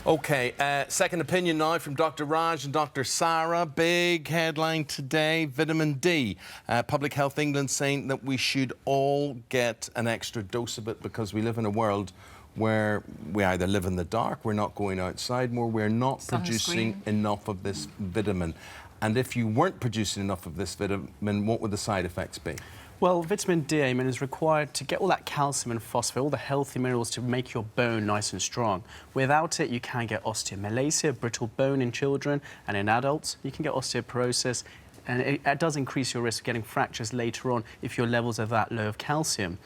OK, second opinion now from Dr Raj and Dr Sara. Big headline today, vitamin D. Public Health England saying that we should all get an extra dose of it because we live in a world where we either live in the dark, we're not going outside more, we're not producing enough of this vitamin. And if you weren't producing enough of this vitamin, what would the side effects be? Well, vitamin D, is required to get all that calcium and phosphate, all the healthy minerals to make your bone nice and strong. Without it, you can get osteomalacia, brittle bone in children, and in adults, you can get osteoporosis, and it does increase your risk of getting fractures later on if your levels are that low of calcium.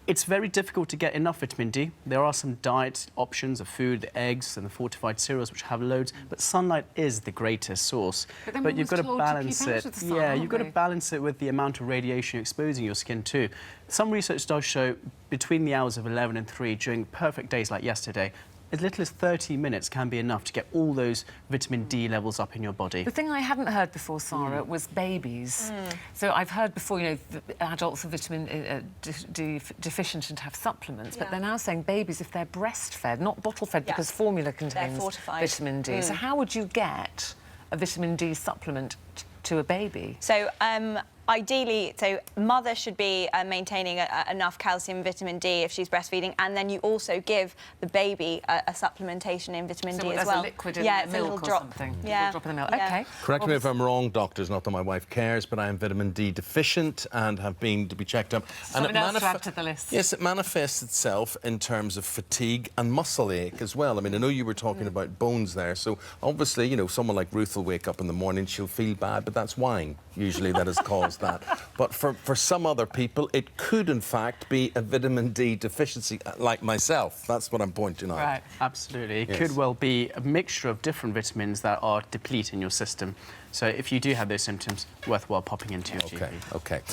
It's very difficult to get enough vitamin D. There are some diet options of food, the eggs and the fortified cereals, which have loads, but sunlight is the greatest source. But you've got to balance it. You've got to balance it with the amount of radiation you're exposing your skin to. Some research does show between the hours of 11 and 3, during perfect days like yesterday, as little as 30 minutes can be enough to get all those vitamin D levels up in your body. The thing I hadn't heard before, Sara, was babies. So I've heard before, you know, adults are vitamin D deficient and have supplements, but they're now saying babies, if they're breastfed, not bottle-fed, because formula contains vitamin D. So how would you get a vitamin D supplement to a baby? So, ideally, mother should be maintaining enough calcium and vitamin D if she's breastfeeding, and then you also give the baby a supplementation in vitamin D as well. A liquid in the milk or something. Yeah. Drop in the milk. Yeah. OK. Correct me if I'm wrong, doctors, not that my wife cares, but I am vitamin D deficient and have been to be checked up. Something else to add to the list. Yes, it manifests itself in terms of fatigue and muscle ache as well. I mean, I know you were talking about bones there, so obviously, you know, someone like Ruth will wake up in the morning, she'll feel bad, but that's wine, usually, that has caused that. But for some other people, it could, in fact, be a vitamin D deficiency, like myself. That's what I'm pointing out. Right. Absolutely. It could well be a mixture of different vitamins that are depleting your system. So if you do have those symptoms, worthwhile popping into your GP. OK.